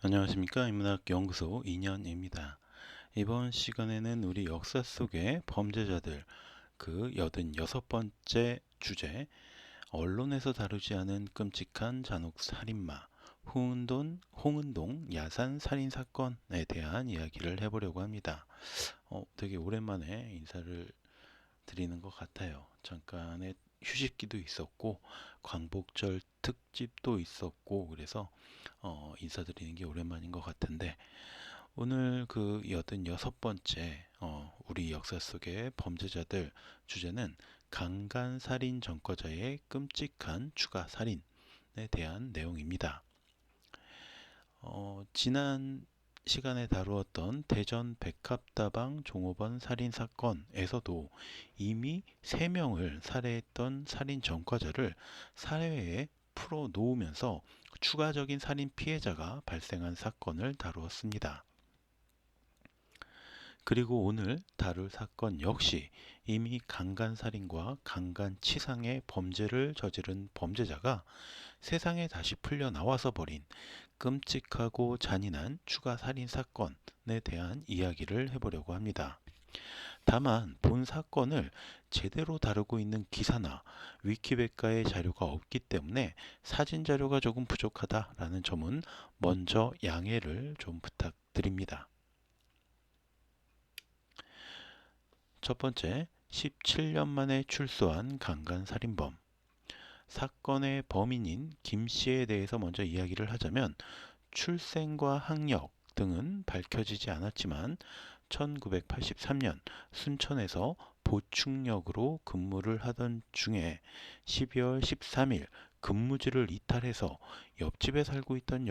안녕하십니까. 인문학연구소 인현입니다. 이번 시간에는 우리 역사 속의 범죄자들 그 86번째 주제, 언론에서 다루지 않은 끔찍한 잔혹 살인마 홍은동 야산 살인 사건에 대한 이야기를 해보려고 합니다. 되게 오랜만에 인사를 드리는 것 같아요. 잠깐의 휴식기도 있었고 광복절 특집도 있었고 그래서 인사드리는 게 오랜만인 것 같은데, 오늘 그 86번째 우리 역사 속의 범죄자들 주제는 강간살인 전과자의 끔찍한 추가 살인에 대한 내용입니다. 지난 시간에 다루었던 대전 백합다방 종업원 살인 사건에서도 이미 3명을 살해했던 살인 전과자를 사회에 풀어놓으면서 추가적인 살인 피해자가 발생한 사건을 다루었습니다. 그리고 오늘 다룰 사건 역시 이미 강간살인과 강간치상의 범죄를 저지른 범죄자가 세상에 다시 풀려 나와서 벌인 끔찍하고 잔인한 추가 살인 사건에 대한 이야기를 해보려고 합니다. 다만 본 사건을 제대로 다루고 있는 기사나 위키백과의 자료가 없기 때문에 사진 자료가 조금 부족하다라는 점은 먼저 양해를 좀 부탁드립니다. 첫 번째, 17년 만에 출소한 강간살인범. 사건의 범인인 김 씨에 대해서 먼저 이야기를 하자면, 출생과 학력 등은 밝혀지지 않았지만 1983년 순천에서 보충역으로 근무를 하던 중에 12월 13일 근무지를 이탈해서 옆집에 살고 있던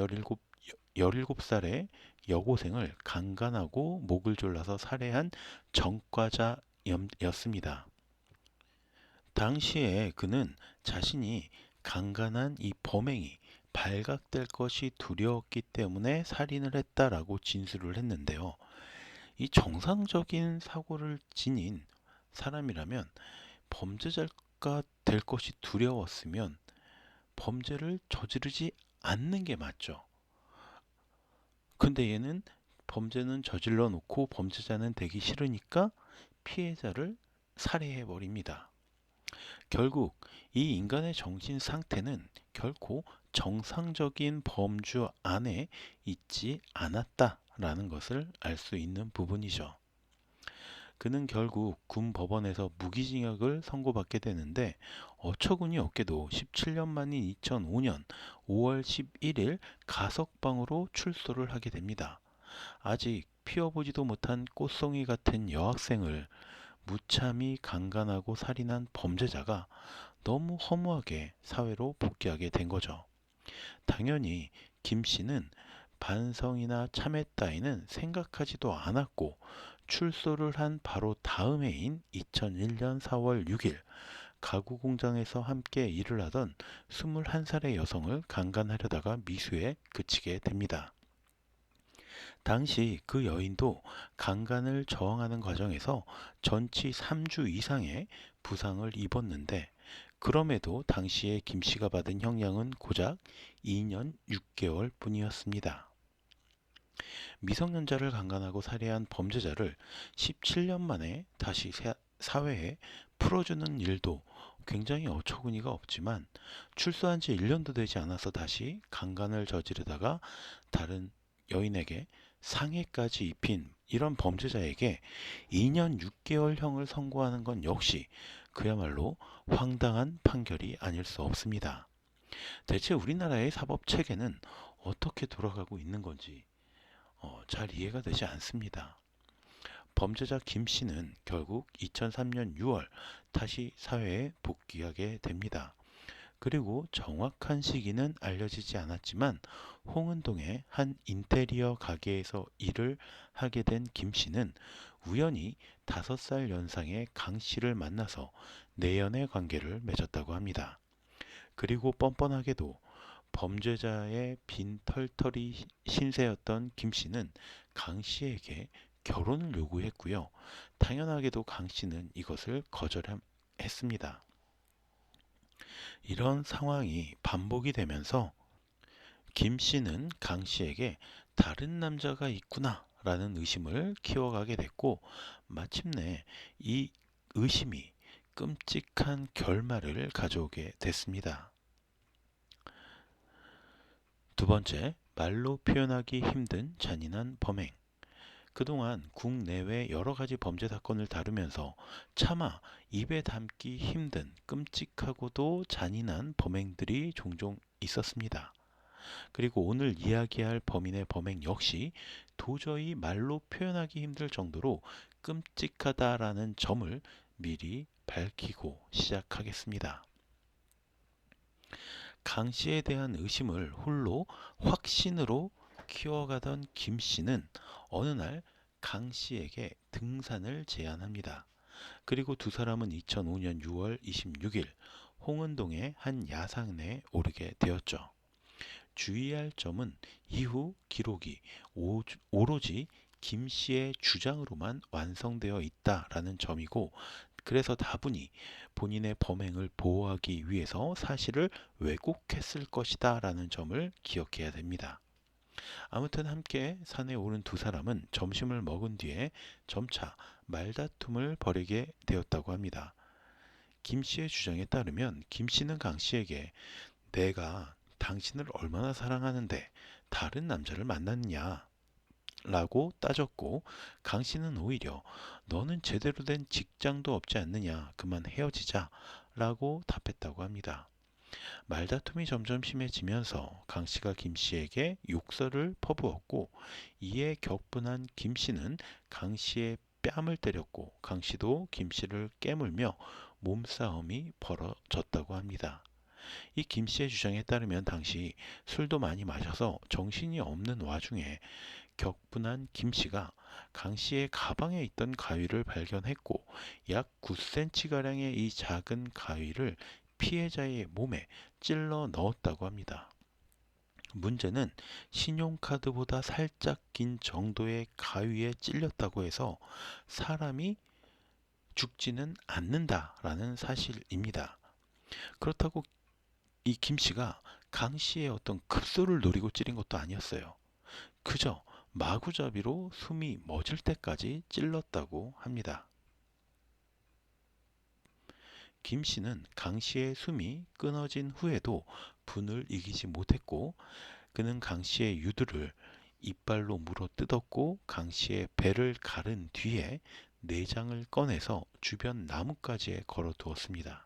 17살의 여고생을 강간하고 목을 졸라서 살해한 전과자였습니다. 당시에 그는 자신이 강간한 이 범행이 발각될 것이 두려웠기 때문에 살인을 했다라고 진술을 했는데요. 이 정상적인 사고를 지닌 사람이라면 범죄자가 될 것이 두려웠으면 범죄를 저지르지 않는 게 맞죠. 근데 얘는 범죄는 저질러 놓고 범죄자는 되기 싫으니까 피해자를 살해해 버립니다. 결국 이 인간의 정신 상태는 결코 정상적인 범주 안에 있지 않았다라는 것을 알 수 있는 부분이죠. 그는 결국 군 법원에서 무기징역을 선고받게 되는데, 어처구니 없게도 17년 만인 2005년 5월 11일 가석방으로 출소를 하게 됩니다. 아직 피워보지도 못한 꽃송이 같은 여학생을 무참히 강간하고 살인한 범죄자가 너무 허무하게 사회로 복귀하게 된 거죠. 당연히 김 씨는 반성이나 참회 따위는 생각하지도 않았고, 출소를 한 바로 다음 해인 2001년 4월 6일 가구 공장에서 함께 일을 하던 21살의 여성을 강간하려다가 미수에 그치게 됩니다. 당시 그 여인도 강간을 저항하는 과정에서 전치 3주 이상의 부상을 입었는데, 그럼에도 당시에 김 씨가 받은 형량은 고작 2년 6개월 뿐이었습니다. 미성년자를 강간하고 살해한 범죄자를 17년 만에 다시 사회에 풀어주는 일도 굉장히 어처구니가 없지만, 출소한 지 1년도 되지 않아서 다시 강간을 저지르다가 다른 여인에게 상해까지 입힌 이런 범죄자에게 2년 6개월형을 선고하는 건 역시 그야말로 황당한 판결이 아닐 수 없습니다. 대체 우리나라의 사법 체계는 어떻게 돌아가고 있는 건지 잘 이해가 되지 않습니다. 범죄자 김 씨는 결국 2003년 6월 다시 사회에 복귀하게 됩니다. 그리고 정확한 시기는 알려지지 않았지만 홍은동의 한 인테리어 가게에서 일을 하게 된 김 씨는 우연히 5살 연상의 강 씨를 만나서 내연의 관계를 맺었다고 합니다. 그리고 뻔뻔하게도 범죄자의 빈 털털이 신세였던 김 씨는 강 씨에게 결혼을 요구했고요. 당연하게도 강 씨는 이것을 거절했습니다. 이런 상황이 반복이 되면서 김 씨는 강 씨에게 다른 남자가 있구나 라는 의심을 키워가게 됐고, 마침내 이 의심이 끔찍한 결말을 가져오게 됐습니다. 두 번째, 말로 표현하기 힘든 잔인한 범행. 그동안 국내외 여러 가지 범죄 사건을 다루면서 차마 입에 담기 힘든 끔찍하고도 잔인한 범행들이 종종 있었습니다. 그리고 오늘 이야기할 범인의 범행 역시 도저히 말로 표현하기 힘들 정도로 끔찍하다라는 점을 미리 밝히고 시작하겠습니다. 강 씨에 대한 의심을 홀로 확신으로 키워가던 김 씨는 어느 날 강 씨에게 등산을 제안합니다. 그리고 두 사람은 2005년 6월 26일 홍은동의 한 야산에 오르게 되었죠. 주의할 점은 이후 기록이 오로지 김 씨의 주장으로만 완성되어 있다라는 점이고, 그래서 다분히 본인의 범행을 보호하기 위해서 사실을 왜곡했을 것이다 라는 점을 기억해야 됩니다. 아무튼 함께 산에 오른 두 사람은 점심을 먹은 뒤에 점차 말다툼을 벌이게 되었다고 합니다. 김 씨의 주장에 따르면 김 씨는 강 씨에게 내가 당신을 얼마나 사랑하는데 다른 남자를 만났냐 라고 따졌고, 강 씨는 오히려 너는 제대로 된 직장도 없지 않느냐, 그만 헤어지자 라고 답했다고 합니다. 말다툼이 점점 심해지면서 강 씨가 김 씨에게 욕설을 퍼부었고, 이에 격분한 김 씨는 강 씨의 뺨을 때렸고, 강 씨도 김 씨를 깨물며 몸싸움이 벌어졌다고 합니다. 이 김 씨의 주장에 따르면 당시 술도 많이 마셔서 정신이 없는 와중에 격분한 김 씨가 강 씨의 가방에 있던 가위를 발견했고, 약 9cm가량의 이 작은 가위를 피해자의 몸에 찔러 넣었다고 합니다. 문제는 신용카드보다 살짝 긴 정도의 가위에 찔렸다고 해서 사람이 죽지는 않는다라는 사실입니다. 그렇다고 이 김 씨가 강 씨의 어떤 급소를 노리고 찌른 것도 아니었어요. 그저 마구잡이로 숨이 멎을 때까지 찔렀다고 합니다. 김 씨는 강 씨의 숨이 끊어진 후에도 분을 이기지 못했고, 그는 강 씨의 유두를 이빨로 물어 뜯었고, 강 씨의 배를 가른 뒤에 내장을 꺼내서 주변 나뭇가지에 걸어 두었습니다.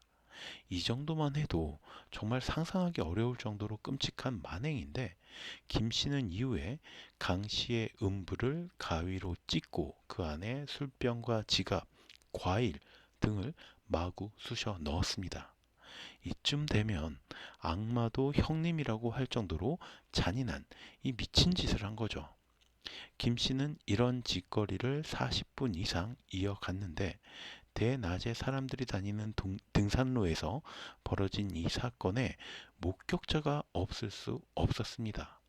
이 정도만 해도 정말 상상하기 어려울 정도로 끔찍한 만행인데, 김 씨는 이후에 강 씨의 음부를 가위로 찢고 그 안에 술병과 지갑, 과일 등을 마구 쑤셔 넣었습니다. 이쯤 되면 악마도 형님이라고 할 정도로 잔인한 이 미친 짓을 한 거죠. 김 씨는 이런 짓거리를 40분 이상 이어갔는데, 대낮에 사람들이 다니는 등산로에서 벌어진 이 사건에 목격자가 없을 수 없었습니다.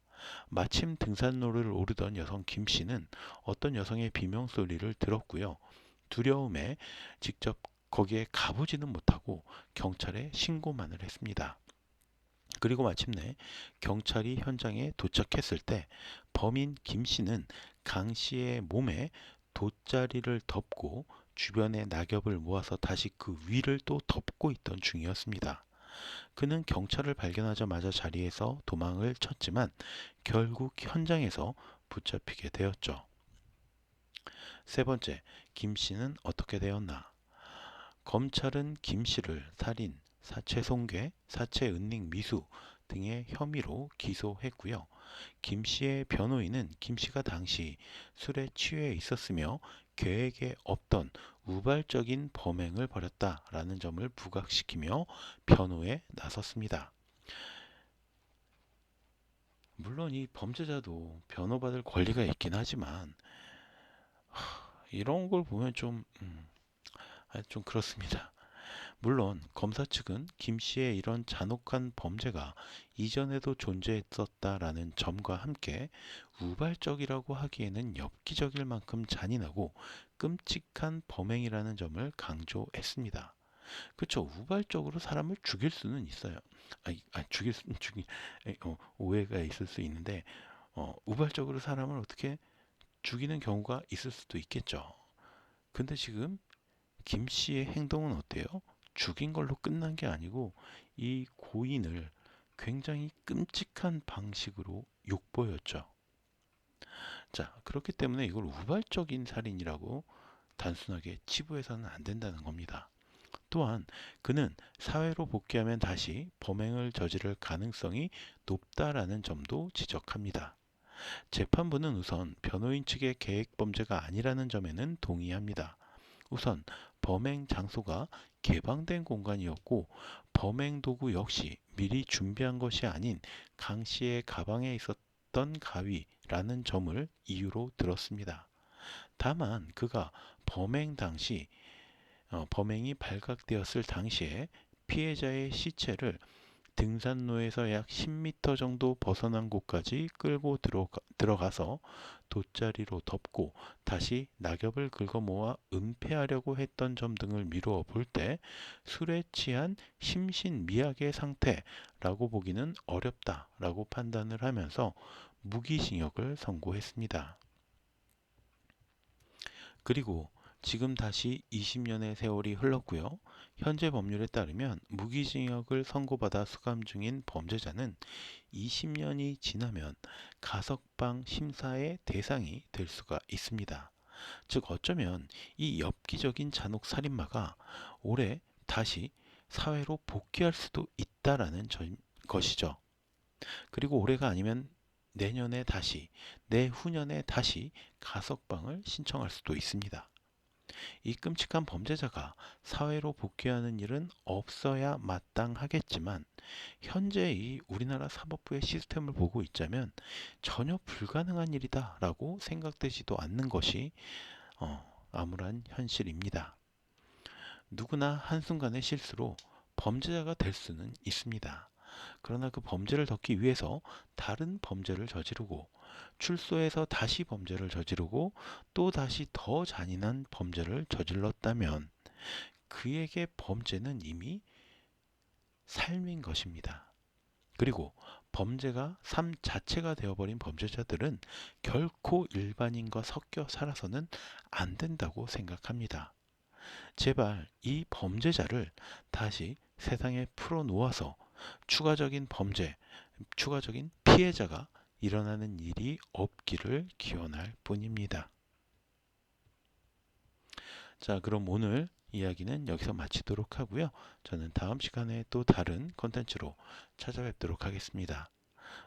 마침 등산로를 오르던 여성 김 씨는 어떤 여성의 비명소리를 들었고요. 두려움에 직접 거기에 가보지는 못하고 경찰에 신고만을 했습니다. 그리고 마침내 경찰이 현장에 도착했을 때 범인 김 씨는 강 씨의 몸에 돗자리를 덮고 주변에 낙엽을 모아서 다시 그 위를 또 덮고 있던 중이었습니다. 그는 경찰을 발견하자마자 자리에서 도망을 쳤지만 결국 현장에서 붙잡히게 되었죠. 세 번째, 김 씨는 어떻게 되었나? 검찰은 김 씨를 살인, 사체 손괴, 사체 은닉 미수 등의 혐의로 기소했고요. 김 씨의 변호인은 김 씨가 당시 술에 취해 있었으며 계획에 없던 우발적인 범행을 벌였다라는 점을 부각시키며 변호에 나섰습니다. 물론 이 범죄자도 변호받을 권리가 있긴 하지만 이런 걸 보면 좀 그렇습니다. 물론 검사 측은 김 씨의 이런 잔혹한 범죄가 이전에도 존재했었다라는 점과 함께 우발적이라고 하기에는 엽기적일 만큼 잔인하고 끔찍한 범행이라는 점을 강조했습니다. 그쵸. 우발적으로 사람을 죽일 수는 있어요. 죽일 수는 오해가 있을 수 있는데 우발적으로 사람을 어떻게 죽이는 경우가 있을 수도 있겠죠. 근데 지금 김 씨의 행동은 어때요? 죽인 걸로 끝난 게 아니고 이 고인을 굉장히 끔찍한 방식으로 욕보였죠. 자, 그렇기 때문에 이걸 우발적인 살인이라고 단순하게 치부해서는 안 된다는 겁니다. 또한 그는 사회로 복귀하면 다시 범행을 저지를 가능성이 높다라는 점도 지적합니다. 재판부는 우선 변호인 측의 계획 범죄가 아니라는 점에는 동의합니다. 우선 범행 장소가 개방된 공간이었고 범행 도구 역시 미리 준비한 것이 아닌 강 씨의 가방에 있었던 가위라는 점을 이유로 들었습니다. 다만 그가 범행 당시 범행이 발각되었을 당시에 피해자의 시체를 등산로에서 약 10m 정도 벗어난 곳까지 끌고 들어가서 돗자리로 덮고 다시 낙엽을 긁어 모아 은폐하려고 했던 점 등을 미루어 볼 때 술에 취한 심신미약의 상태라고 보기는 어렵다라고 판단을 하면서 무기징역을 선고했습니다. 그리고 지금 다시 20년의 세월이 흘렀고요. 현재 법률에 따르면 무기징역을 선고받아 수감 중인 범죄자는 20년이 지나면 가석방 심사의 대상이 될 수가 있습니다. 즉 어쩌면 이 엽기적인 잔혹 살인마가 올해 다시 사회로 복귀할 수도 있다라는 것이죠. 그리고 올해가 아니면 내년에 다시, 내후년에 다시 가석방을 신청할 수도 있습니다. 이 끔찍한 범죄자가 사회로 복귀하는 일은 없어야 마땅하겠지만 현재 이 우리나라 사법부의 시스템을 보고 있자면 전혀 불가능한 일이다라고 생각되지도 않는 것이 암울한 현실입니다. 누구나 한순간의 실수로 범죄자가 될 수는 있습니다. 그러나 그 범죄를 덮기 위해서 다른 범죄를 저지르고 출소해서 다시 범죄를 저지르고 또 다시 더 잔인한 범죄를 저질렀다면 그에게 범죄는 이미 삶인 것입니다. 그리고 범죄가 삶 자체가 되어버린 범죄자들은 결코 일반인과 섞여 살아서는 안 된다고 생각합니다. 제발 이 범죄자를 다시 세상에 풀어놓아서 추가적인 범죄, 추가적인 피해자가 일어나는 일이 없기를 기원할 뿐입니다. 자, 그럼 오늘 이야기는 여기서 마치도록 하고요. 저는 다음 시간에 또 다른 컨텐츠로 찾아뵙도록 하겠습니다.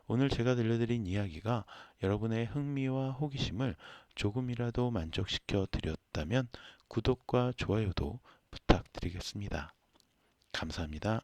오늘 제가 들려드린 이야기가 여러분의 흥미와 호기심을 조금이라도 만족시켜 드렸다면 구독과 좋아요도 부탁드리겠습니다. 감사합니다.